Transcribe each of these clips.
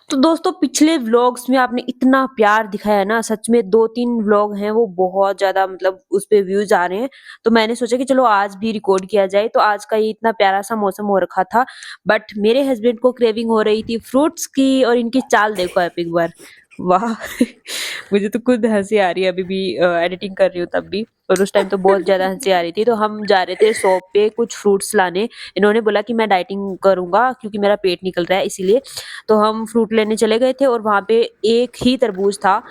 तो दोस्तों पिछले व्लॉग्स में आपने इतना प्यार दिखाया है ना, सच में 2-3 व्लॉग हैं वो बहुत ज़्यादा मतलब उस पे व्यूज़ आ रहे हैं। तो मैंने सोचा कि चलो आज भी रिकॉर्ड किया जाए, तो आज का ये इतना प्यारा-सा मौसम हो रखा था। बट मेरे हस्बैंड को क्रेविंग हो रही थी फ्रूट्स की और इनकी चाल देखो आप एक बार। वाह! मुझे तो खुद हँसी आ रही है अभी भी एडिटिंग कर रही हूँ तब भी और उस टाइम तो बहुत ज़्यादा हँसी आ रही थी। तो हम जा रहे थे शॉप पे कुछ फ्रूट्स लाने। इन्होंने बोला कि मैं डाइटिंग करूँगा क्योंकि मेरा पेट निकल रहा है इसीलिए। तो हम फ्रूट लेने चले गए थे और वहाँ पे एक ही तरबूज था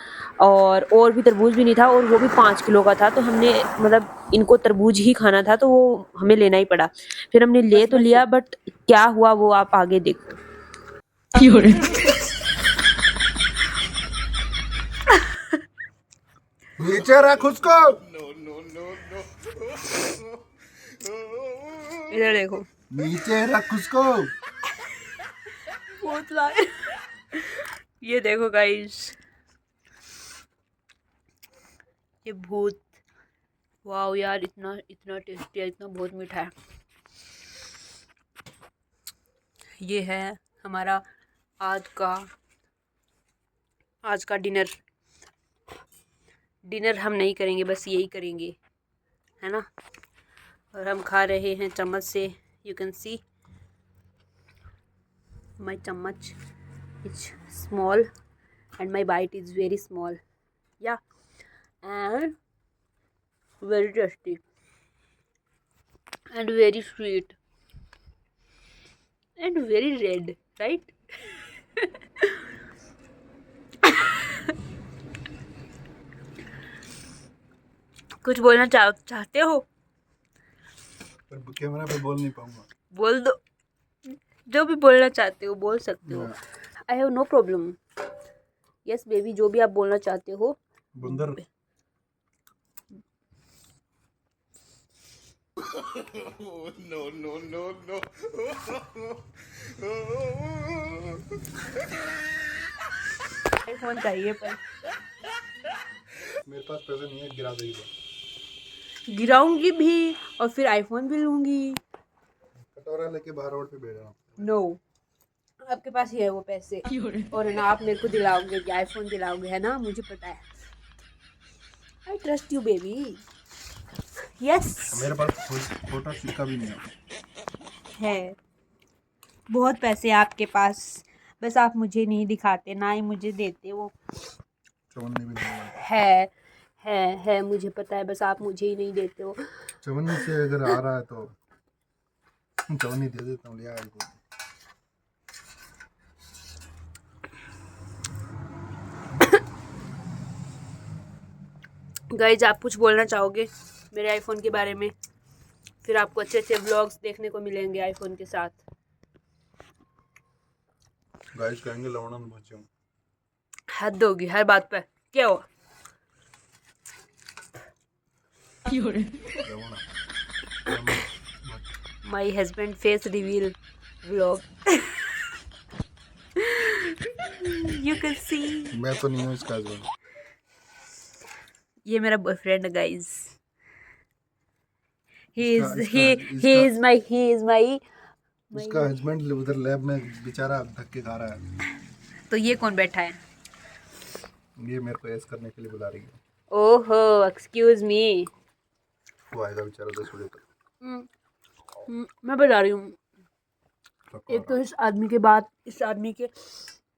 और भी तरबूज भी नहीं था और वो भी 5 किलो का था। तो हमने मतलब इनको तरबूज ही खाना था तो वो हमें लेना ही पड़ा। फिर हमने ले तो लिया बट क्या हुआ वो आप आगे देखो। 有人，नीचे रख उसको। इधर देखो। नीचे रख उसको। भूत लाए। ये देखो गाइस, ये भूत। वाओ यार, इतना इतना टेस्टी है, इतना बहुत मीठा है। ये है हमारा आज का आज का डिनर। डिनर हम नहीं करेंगे, बस यही करेंगे, है ना। और हम खा रहे हैं चम्मच से। यू कैन सी माई चम्मच is small and my bite is very small, yeah and very tasty and very sweet and very red, right. कुछ बोलना चाहते हो? पर कैमरा पे बोल नहीं पाऊंगा। बोल दो, जो भी बोलना चाहते हो बोल सकते हो। I have no problem. Yes baby, जो भी आप बोलना चाहते हो। बंदर। आईफोन चाहिए पर मेरे पास पैसे नहीं है, गिरा देगी। गिराऊंगी भी और फिर आईफोन भी लूंगी। कटोरा लेके बाहर रोड पे भेज रहा हूँ। नो, आपके पास ही है वो पैसे 有人，और है ना, आप मेरे को दिलाओगे कि आईफोन दिलाओगे, है ना, मुझे पता है। I trust you baby. Yes मेरे पास छोटा सिक्का भी नहीं है। है, बहुत पैसे हैं आपके पास, बस आप मुझे नहीं दिखाते, ना ही मुझे देते वो। चवन्नी भी नहीं है। है मुझे पता है, बस आप मुझे ही नहीं देते हो। चवन्नी से अगर आ रहा है तो चवन्नी दे देता हूँ, ले आया को। गाइज, आप कुछ बोलना चाहोगे मेरे आईफोन के बारे में? फिर आपको अच्छे अच्छे व्लॉग्स देखने को मिलेंगे आईफोन के साथ। गाइस कहेंगे लवणन भोजन। हद होगी हर बात पर। क्या हुआ? 有人， लवण। My husband face reveal vlog. You can see. मैं तो नहीं हूँ इसका हस्बैंड। ये मेरा बॉयफ्रेंड है गाइज। इसका इसका ही इसका इज माई उसका हस्बैंड उधर लैब में बेचारा धक्के खा रहा है। तो ये कौन बैठा है? ये मेरे को ऐस करने के लिए बुला रही है। ओहो, एक्सक्यूज मी। वो आएगा बेचारा 10 बजे तक। मैं बता रही हूँ, थका एक तो रहा। इस आदमी के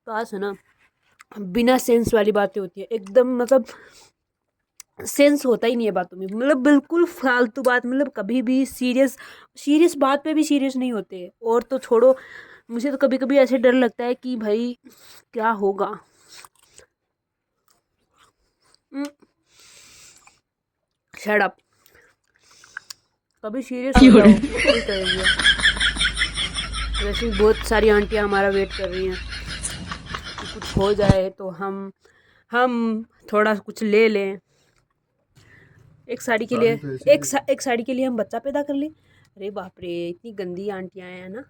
पास है ना, बिना सेंस वाली बातें होती है एकदम, मतलब सेंस होता ही नहीं है बातों में, मतलब बिल्कुल फालतू बात, मतलब कभी भी सीरियस बात पे भी सीरियस नहीं होते। और तो छोड़ो, मुझे तो कभी कभी ऐसे डर लगता है कि भाई क्या होगा। शट अप, कभी सीरियस हो 有 जाओ 人， कोई करेंगे। वैसे ही बहुत सारी आंटियां हमारा वेट कर रही हैं कि कुछ हो जाए तो हम थोड़ा कुछ ले लें। एक साड़ी के लिए साड़ी तो ऐसी भी एक साड़ी के लिए हम बच्चा पैदा कर लें। अरे बाप रे, इतनी गंदी आंटियां हैं ना।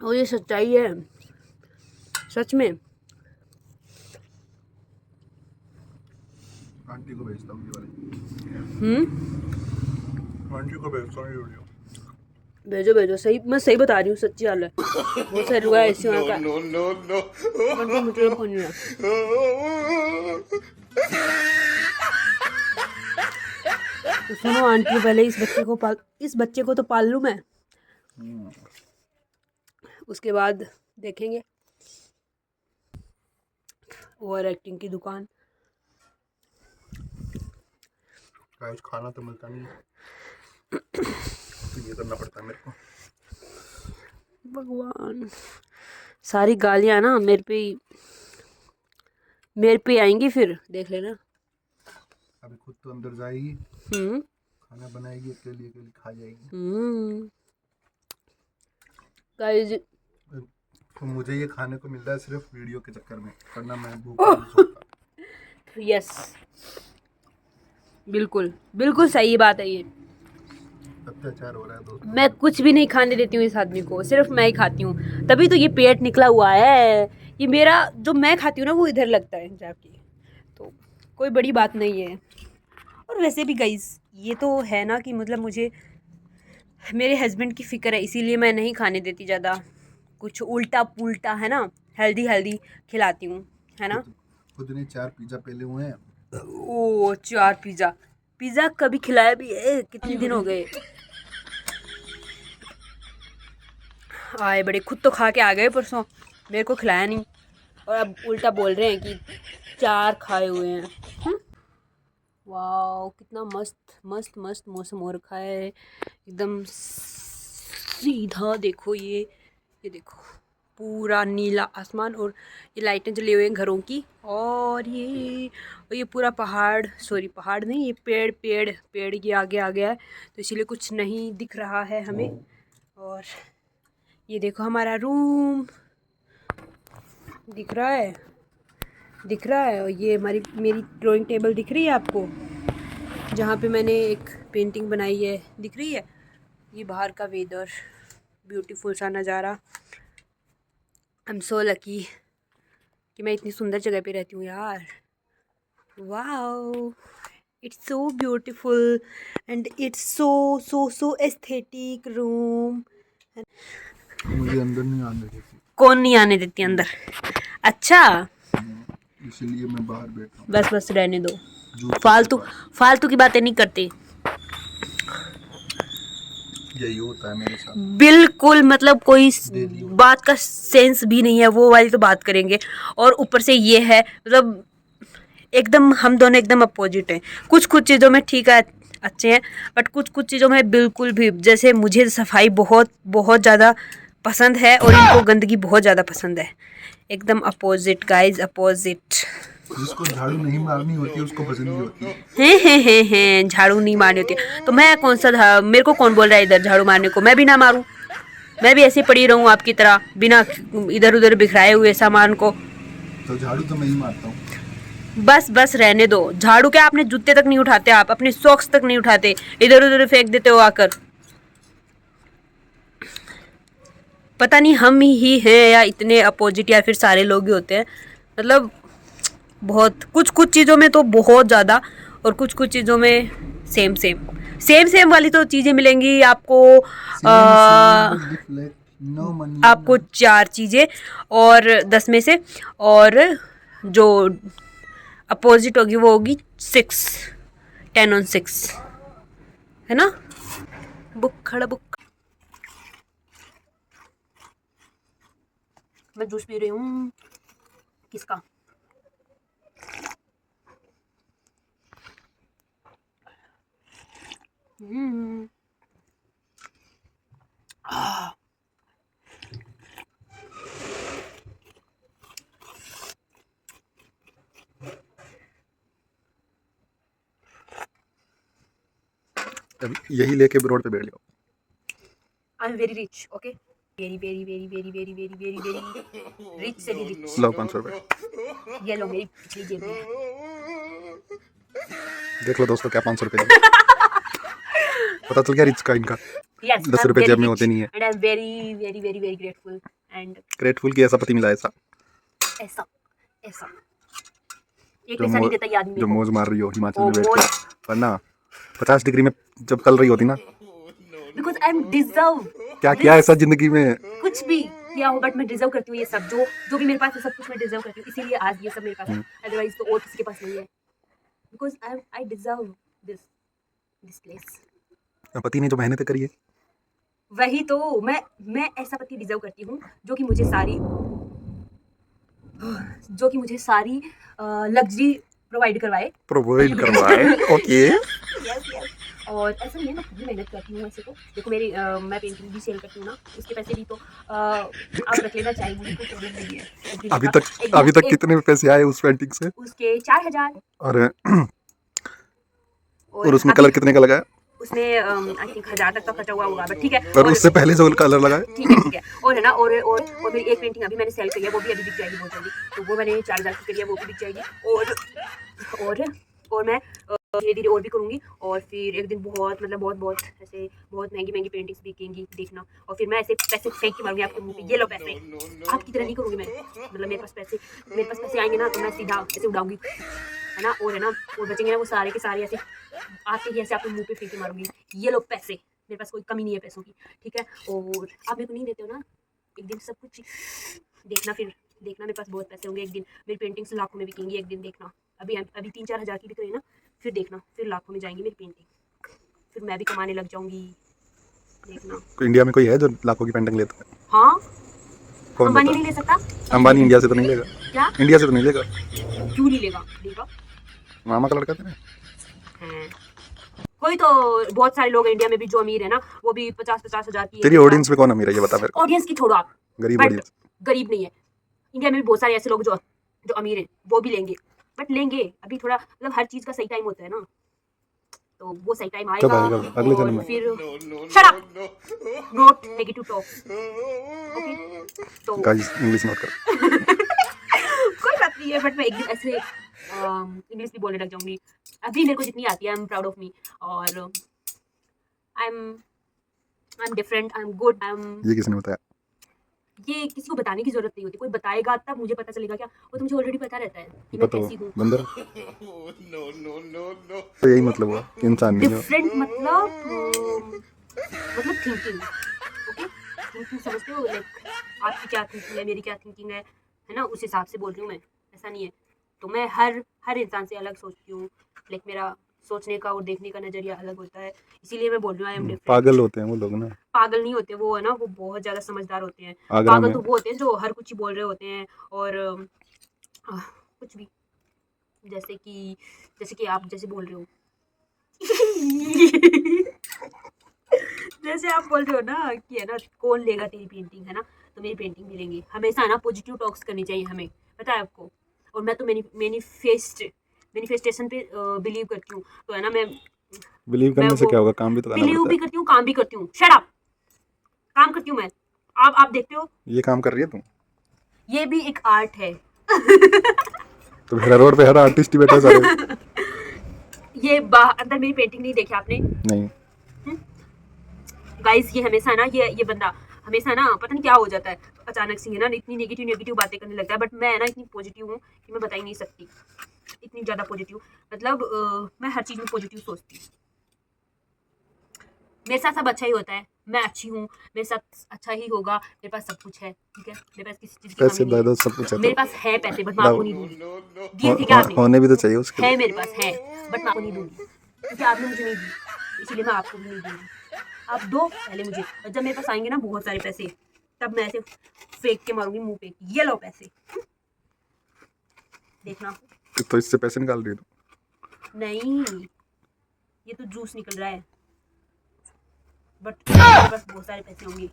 और ये सच्चाई है, सच में। आंटी को भेजता हूँ ये वाली। हम्म आंटी को भेजता हूँ ये वीडियो। भेजो भेजो, सही मैं सही बता रही हूँ, सच्ची हाल है। बहुत सारे लोग ऐसे वहाँ का मुझे फोन नहीं तो सुनो आंटी, पहले इस बच्चे को तो पाल लूँ मैं, उसके बाद देखेंगे ओवर एक्टिंग की दुकान। गाइस खाना तो मिलता नहीं है, तो ये करना पड़ता है मेरे को। भगवान, सारी गालियाँ ना मेरे पे आएंगी, फिर देख लेना। अभी खुद तो अंदर जाएगी, हम्म खाना बनाएगी, अकेली अकेली खा जाएगी। गाइस तो मुझे ये खाने को मिलता है सिर्फ वीडियो के चक्कर में, वरना मैं भूखा नहीं सोता। यस, बिल्कुल बिल्कुल सही बात है ये। अत्याचार हो रहा है दोस्तों। मैं कुछ भी नहीं खाने देती हूँ इस आदमी को, सिर्फ मैं ही खाती हूँ, तभी तो ये पेट निकला हुआ है। ये मेरा जो मैं खाती हूँ ना वो इधर लगता है जाके, तो कोई बड़ी बात नहीं है। और वैसे भी गाइस ये तो है ना कि मतलब मुझे मेरे हस्बैंड की फ़िक्र है, इसीलिए मैं नहीं खाने देती ज़्यादा कुछ उल्टा पुल्टा, है ना, हेल्दी हेल्दी खिलाती हूँ, है ना। खुद ने 4 पिज्जा पेले हुए हैं। ओ 4 पिज़्ज़ा, पिज़्ज़ा कभी खिलाया भी है? कितने दिन हो गए आए बड़े, खुद तो खा के आ गए परसों, मेरे को खिलाया नहीं, और अब उल्टा बोल रहे हैं कि 4 खाए हुए हैं। वाह कितना मस्त मस्त मस्त मौसम हो रखा है, एकदम सीधा। देखो ये देखो पूरा नीला आसमान, और ये लाइटें जली हुई हैं घरों की, और ये पूरा पहाड़, सॉरी पहाड़ नहीं, ये पेड़ ये आगे आ गया है, तो इसीलिए कुछ नहीं दिख रहा है हमें। और ये देखो हमारा रूम दिख रहा है, और ये मेरी ड्राइंग टेबल दिख रही है आपको, जहाँ पे मैंने एक पेंटिंग बनाई है, दिख रही है। ये बाहर का वेदर, ब्यूटीफुल सा नज़ारा। आई एम सो लकी कि मैं इतनी सुंदर जगह पे रहती हूँ यार। Wow, it's so beautiful and it's so aesthetic room. मुझे अंदर नहीं आने देती। कौन नहीं आने देती अंदर? अच्छा इसलिए मैं बाहर बैठा हूँ। बस रहने दो, फालतू की बातें नहीं करते। यही होता है मेरे साथ बिल्कुल, मतलब कोई डेली। बात का सेंस भी नहीं है, वो वाली तो बात करेंगे। और ऊपर से ये है मतलब एकदम हम दोनों एकदम अपोजिट हैं। कुछ चीज़ों में ठीक है, अच्छे हैं, बट कुछ चीज़ों में बिल्कुल भी, जैसे मुझे सफाई बहुत बहुत ज़्यादा पसंद है और इनको गंदगी बहुत ज़्यादा पसंद है। एकदम अपोजिट गाइज, अपोजिट। जिसको झाड़ू नहीं मारनी होती उसको पसंद नहीं होती हैं झाड़ू नहीं मारनी होती, तो मैं कौन सा मेरे को कौन बोल रहा है इधर झाड़ू मारने को? मैं भी ना मारूं, मैं भी ऐसे पड़ी रहूं आपकी तरह बिना इधर उधर बिखराए हुए सामान को। तो झाड़ू तो मैं ही मारता हूँ। बस रहने दो, झाड़ू क्या आपने जूते तक नहीं उठाते, आप अपने सॉक्स तक नहीं उठाते, इधर उधर फेंक देते हो आकर। पता नहीं हम ही हैं या इतने अपोजिट, या फिर सारे लोग ही होते हैं। मतलब बहुत कुछ चीज़ों में तो बहुत ज़्यादा, और कुछ चीज़ों में सेम वाली तो चीज़ें मिलेंगी आपको। आपको 4 चीज़ें और 10 में से, और जो अपोजिट होगी वो होगी 6, 10 on 6, है ना। बुक मैं जूस पी रही हूँ, किसका? यही लेके रोड पे बैठ जाओ। आई am very rich, okay, very rich से भी रिच। लो 500 रुपये। ये लो मेरी पिछली जेब में। देख लो दोस्तों क्या 500 रुपये पता चल गया रिच का इनका। Yes, 10 रुपये जेब में होते नहीं है। and I'm very grateful and grateful की ऐसा पति मिला ऐसा ऐसा एक पैसा नहीं देता ये आदमी जो मेरे मौज मार रही हो हिमाचल में को। बैठ के, वरना 50 डिग्री में जब तल रही होती ना बिकॉज आई एम डिजर्व। क्या किया ऐसा जिंदगी में? कुछ भी किया हो बट मैं डिजर्व करती हूँ ये सब, जो भी मेरे पास है सब कुछ मैं डिजर्व करती हूँ, इसीलिए आज ये सब मेरे पास है, अदरवाइज तो और किसी के पास नहीं है, because I deserve this place. पति ने जो मेहनत करी है, वही तो मैं ऐसा पति डिजर्व करती हूँ जो कि मुझे सारी लग्जरी प्रोवाइड करवाए। ओके। Yes yes. और ऐसा नहीं है, मैं खुद भी मेहनत करती हूँ वैसे तो, देखो मेरी मैं पेंटिंग भी सेल करती हूँ ना, उसके पैसे भी तो आप रख लेना चाहिए, मुझे कोई प्रॉब्लम नहीं है। अभी तक कितने पैसे आए उस पेंटिंग से? उसके 4000। और उसमें कलर कितने का लगा है? उसमें आई थिंक 1000 तक का खर्चा हुआ होगा, बट ठीक है। और उससे पहले जो कलर लगा है? ठीक है। और है ना, और मेरी एक पेंटिंग अभी मैंने सेल करी है, वो भी अभी बिक जाएगी बहुत जल्दी, तो वो मैंने 4000 की करी है, वो भी बिक जाएगी। और मैं धीरे धीरे और भी करूँगी, और फिर एक दिन बहुत ऐसे बहुत महंगी पेंटिंग्स बिकेंगी, देखना। और फिर मैं ऐसे पैसे फेंक के मारूंगी आपके मुंह पे, ये लो पैसे। आपकी तरह नहीं करूँगी मैं, मतलब मेरे पास पैसे आएंगे ना, तो मैं सीधा ऐसे उड़ाऊंगी, है ना, और बचेंगे ना वो सारे के सारे ऐसे आते ही ऐसे आपके मुंह पे फेंक के मारूंगी, ये लो पैसे। मेरे पास कोई कमी नहीं है पैसों की, ठीक है। और आप मेरे को नहीं देते हो ना, एक दिन सब कुछ देखना मेरे पास बहुत पैसे होंगे, एक दिन मेरी पेंटिंग्स लाखों में बिकेंगी, एक दिन देखना। अभी 3-4 हज़ार की बिक रही है ना, फिर देखना, फिर लाखों में जाएंगी मेरी पेंटिंग, फिर मैं भी कमाने लग जाऊंगी, देखना। इंडिया में कोई है जो लाखों की पेंटिंग लेता है? हाँ, कौन अंबानी बता? नहीं ले सकता? अंबानी इंडिया से तो नहीं लेगा। क्या? इंडिया से तो नहीं लेगा। क्यों नहीं लेगा? मामा का लड़का था ना। हैं। कोई तो बहुत सारे लोग इंडिया में भी जो अमीर है ना, वो भी 50-50 हज़ार की। तेरी ऑडियंस में कौन अमीर है ये बता मेरे को। ऑडियंस की छोड़ो आप, गरीब बट ऑडियंस। गरीब नहीं है। इंडिया में भी बहुत सारे ऐसे लोग जो अमीर हैं, वो भी लेंगे, बट लेंगे अभी थोड़ा, मतलब हर चीज़ का सही टाइम होता है ना, तो वो सही टाइम कब आएगा। आएगा? अगले जन्म में? फिर shut up, not negative talk, okay. तो गाइस इंग्लिश नोट कर। कोई बात नहीं है, बट मैं एक दिन ऐसे इंग्लिश भी बोलने लग जाऊंगी। अभी मेरे को जितनी आती है, I am proud of me, और I am different, I am good, ये किसने बताया? ये किसी को बताने की जरूरत नहीं होती, कोई बताएगा तब मुझे पता चलेगा क्या, वो तो मुझे ऑलरेडी पता रहता है कि मैं कैसी हूँ। बंदर। तो यही मतलब हुआ, इंसान नहीं हो। डिफरेंट मतलब थिंकिंग, ओके, थिंकिंग समझते हो, लाइक आपकी क्या थिंकिंग है, मेरी क्या थिंकिंग है ना, उस हिसाब से बोल रही हूँ मैं, ऐसा नहीं है। तो मैं हर इंसान से अलग सोचती हूँ, लाइक मेरा सोचने का और देखने का नजरिया अलग होता है, इसीलिए मैं बोल रही हूँ आई एम डिफरेंट। पागल होते हैं वो लोग ना। पागल नहीं होते वो, है ना, वो बहुत ज्यादा समझदार होते हैं। आगरा पागल में तो वो होते हैं जो हर कुछ ही बोल रहे होते हैं, और कुछ भी, जैसे कि आप जैसे बोल रहे हो जैसे आप बोल रहे हो ना कि, है ना, कौन लेगा तेरी पेंटिंग, है ना, तो मेरी पेंटिंग भी लेंगे। हमेशा ना पॉजिटिव टॉक्स करनी चाहिए हमें, पता है आपको। और मैं तो मैनिफेस्टेशन पे बिलीव करती हूँ, तो है ना, मैं बिलीव करने से क्या होगा, काम भी तो करना बिलीव पड़ता भी है। करती हूँ, काम भी करती हूँ। शट अप, काम करती हूँ मैं। आप देखते हो, ये काम कर रही है तुम? ये भी एक आर्ट है। तो फिर रोड पे हर आर्टिस्ट ही बैठा है सारे। ये अंदर मेरी पेंटिंग नहीं देखी आपने? नहीं। गाइस, ये हमेशा ना, ये बंदा हमेशा ना, पता नहीं क्या हो जाता है अचानक से, है ना, इतनी नेगेटिव बातें करने लगता है, बट मैं ना इतनी पॉजिटिव हूँ कि मैं बता ही नहीं सकती, इतनी ज़्यादा पॉजिटिव, मतलब मैं हर चीज़ में पॉजिटिव सोचती हूँ। मेरे साथ सब अच्छा ही होता है, मैं अच्छी हूँ, मेरे साथ अच्छा ही होगा, मेरे पास सब कुछ है, ठीक है, मेरे पास किसी चीज़ की पैसे कमी नहीं है। सब कुछ है मेरे तो पास है पैसे, बट मैं आपको नहीं दूंगी। दिए थे क्या आपने? होने भी तो चाहिए उसके है लिए। मेरे पास है, बट मैं आपको नहीं दूंगी, क्योंकि आपने मुझे नहीं दी, इसीलिए मैं आपको भी नहीं दूंगी। आप दो पहले मुझे, और जब मेरे पास आएंगे ना बहुत सारे पैसे, तब मैं ऐसे फेंक के मारूंगी मुंह पे, ये लो पैसे, देखना। तो इससे पैसे निकाल रही हो? नहीं, ये तो जूस निकल रहा है, बट मेरे पास बहुत सारे पैसे होंगे,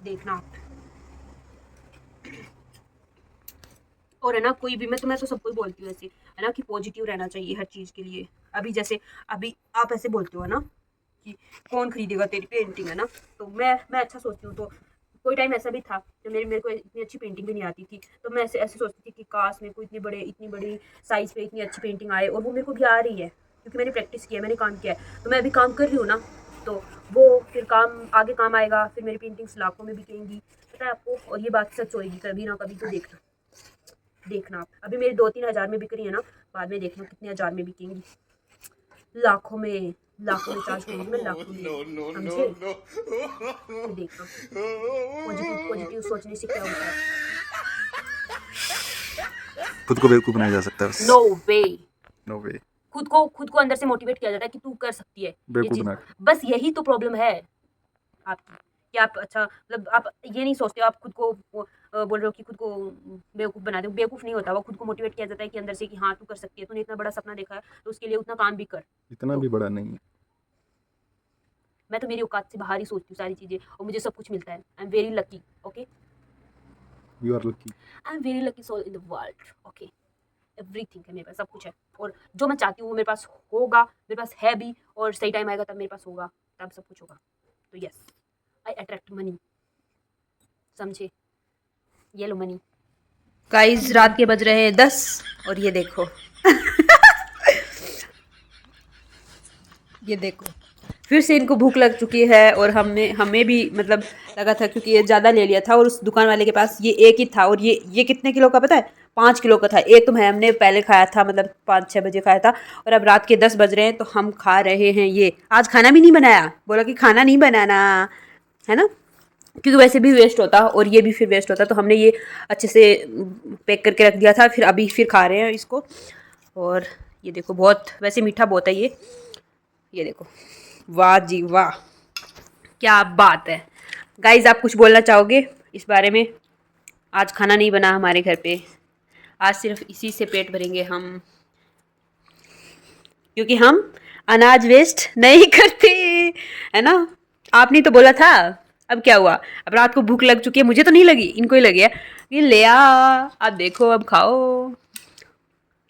देखना। और है ना, कोई भी, मैं तो सबको ही बोलती हूँ ऐसे, है ना, कि पॉजिटिव रहना चाहिए हर चीज़ के लिए। अभी आप ऐसे बोलते हो ना कि कौन खरीदेगा तेरी पेंटिंग, है ना, तो मैं अच्छा सोचती हूँ। तो कोई टाइम ऐसा भी था जब मेरे को इतनी अच्छी पेंटिंग भी नहीं आती थी, तो मैं ऐसे सोचती थी कि काश मेरे को इतनी बड़ी साइज़ पे इतनी अच्छी पेंटिंग आए, और वो मेरे को भी आ रही है, क्योंकि मैंने प्रैक्टिस किया, मैंने काम किया है, तो मैं अभी काम कर रही हूँ ना, तो वो फिर आगे काम आएगा, फिर मेरी पेंटिंग्स लाखों में बिकेंगी, पता है आपको। और ये बात सच होएगी कभी ना कभी, तो देखना आप। अभी मेरे 2-3 हज़ार में बिक रही है ना, बाद में देखना कितने हज़ार में बिकेंगी, लाखों में। लाखों में चार्ज करूंगी मैं, लाखों में, समझे? तो देखो पॉजिटिव पॉजिटिव सोचने से क्या होता है। खुद को बेवकूफ बनाया जा सकता है बस। नो वे। नो वे। खुद को अंदर से मोटिवेट किया जाता है कि तू कर सकती है ये बेवकूफ चीज। बना बस यही तो प्रॉब्लम है आपकी, कि आप अच्छा मतलब आप ये नहीं सोचते हो, आप खुद को बोल रहे हो कि खुद को बेवकूफ बना दो। बेवकूफ नहीं होता, वो खुद को मोटिवेट किया जाता है कि अंदर से कि हाँ तू कर सकती है, तूने इतना बड़ा सपना देखा है तो उसके लिए उतना काम भी कर। इतना तो भी बड़ा नहीं है। मैं तो मेरी औकात से बाहर ही सोचती हूँ सारी चीजें, और मुझे सब कुछ मिलता है। I am very lucky. Okay, you are lucky. I am very lucky soul in the world. Okay, everything है मेरे पास, सब कुछ है, और जो मैं चाहती हूँ वो मेरे पास होगा, मेरे पास है भी, और सही टाइम आएगा तब मेरे पास होगा, तब सब कुछ होगा। तो यस, आई अट्रैक्ट मनी, समझे? ये लो मनी। गाइस रात के बज रहे हैं 10 और ये देखो ये देखो फिर से इनको भूख लग चुकी है, और हमें भी मतलब लगा था क्योंकि ये ज़्यादा ले लिया था, और उस दुकान वाले के पास ये एक ही था, और ये कितने किलो का पता है? 5 किलो का था। एक तो हमने पहले खाया था, मतलब 5-6 बजे खाया था, और अब रात के 10 बज रहे हैं तो हम खा रहे हैं ये। आज खाना भी नहीं बनाया, बोला कि खाना नहीं बनाना है ना, क्योंकि वैसे भी वेस्ट होता और ये भी फिर वेस्ट होता, तो हमने ये अच्छे से पैक करके रख दिया था, फिर अभी फिर खा रहे हैं इसको। और ये देखो बहुत वैसे मीठा बहुत है ये देखो, वाह जी वाह, क्या बात है। गाइज आप कुछ बोलना चाहोगे इस बारे में? आज खाना नहीं बना हमारे घर पे, आज सिर्फ इसी से पेट भरेंगे हम, क्योंकि हम अनाज वेस्ट नहीं करते, है ना? आपने तो बोला था। अब क्या हुआ? अब रात को भूख लग चुकी है, मुझे तो नहीं लगी, इनको ही लगी है। ये ले आ, अब देखो, अब खाओ।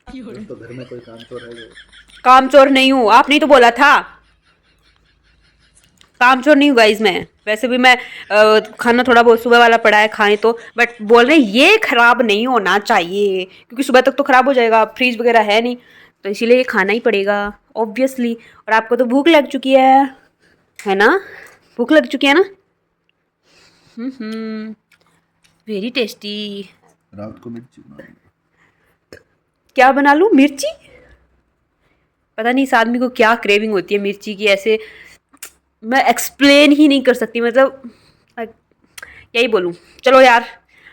तो घर में कोई काम तो रहेगा। काम चोर नहीं हूँ, आपने तो बोला था। काम चोर नहीं हूँ गाइज मैं, वैसे भी मैं खाना थोड़ा बहुत सुबह वाला पड़ा है खाए तो, बट बोल रहे ये खराब नहीं होना चाहिए, क्योंकि सुबह तक तो खराब हो जाएगा, फ्रीज वगैरह है नहीं, तो इसीलिए ये खाना ही पड़ेगा ऑब्वियसली। और आपको तो भूख लग चुकी है ना? भूख लग चुकी है ना? Very tasty. रात को मिर्ची बनाऊंगा। क्या बना लूँ? मिर्ची? पता नहीं इस आदमी को क्या क्रेविंग होती है मिर्ची की, ऐसे मैं एक्सप्लेन ही नहीं कर सकती, मतलब यही बोलूँ। चलो यार,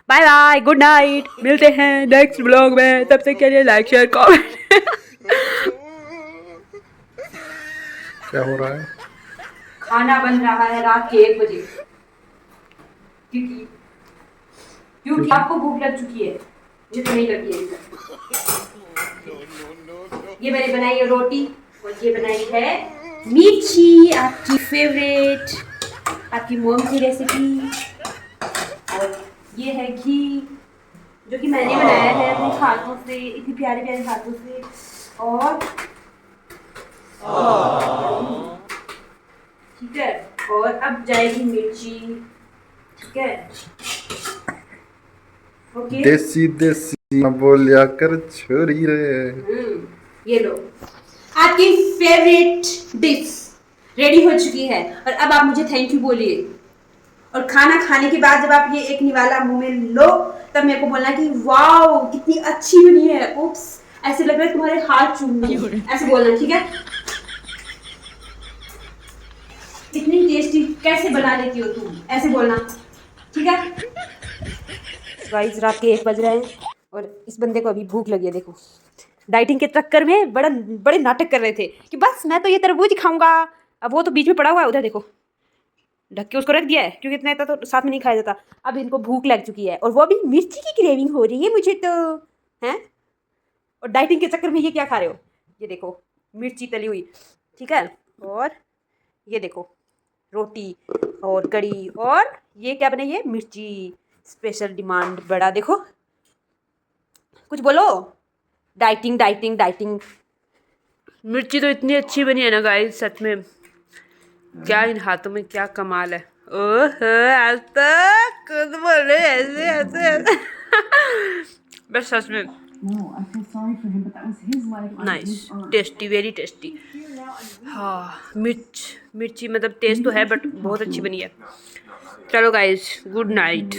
बाय बाय, गुड नाइट, मिलते हैं नेक्स्ट ब्लॉग में, तब तक के लिए लाइक शेयर कमेंट। क्या हो रहा है? खाना बन रहा है रात के 1 बजे, क्योंकि आपको भूख लग चुकी है, मुझे तो नहीं लगी है। ये मैंने बनाई है रोटी, और ये बनाई है मिर्ची, आपकी फेवरेट, आपकी मॉम की रेसिपी। और ये है घी, जो कि मैंने बनाया है अपने हाथों से, इतनी प्यारे प्यारे हाथों से। और ठीक है, और अब जाएगी मिर्ची, ठीक है? ओके, देसी देसी बोलिया कर छोरी रे। ये लो, आपकी फेवरेट डिश रेडी हो चुकी है, और अब आप मुझे थैंक यू बोलिए। और खाना खाने के बाद जब आप ये एक निवाला मुंह में लो, तब मेरे को बोलना कि वाओ कितनी अच्छी बनी है, उप्स ऐसे लग रहा है तुम्हारे हाथ चूम लूं, ऐसे बोलना, ठीक है? कितनी टेस्टी कैसे बना लेती हो तुम, ऐसे बोलना, ठीक है? गाइस रात के 1 बज रहे हैं, और इस बंदे को अभी भूख लगी है, देखो डाइटिंग के चक्कर में बड़े नाटक कर रहे थे कि बस मैं तो ये तरबूज ही खाऊंगा। अब वो तो बीच में पड़ा हुआ है उधर, देखो ढक के उसको रख दिया है, क्योंकि इतना इतना तो साथ में नहीं खाया जाता। अब इनको भूख लग चुकी है, और वो भी मिर्ची की क्रेविंग हो रही है मुझे तो, हैं? और डाइटिंग के चक्कर में ये क्या खा रहे हो? ये देखो मिर्ची तली हुई, ठीक है? और ये देखो रोटी और कड़ी, और ये क्या बने? ये मिर्ची स्पेशल डिमांड बड़ा, देखो कुछ बोलो। Dieting dieting dieting. मिर्ची तो इतनी अच्छी बनी है ना गाइस, सच में क्या इन हाथों में क्या कमाल है। ओह आज तक खुद बोले ऐसे ऐसे ऐसे। बस सच में नाइस, टेस्टी, वेरी टेस्टी। हाँ मिर्ची मतलब टेस्ट तो है, बट बहुत अच्छी बनी है। चलो गाइस, गुड नाइट।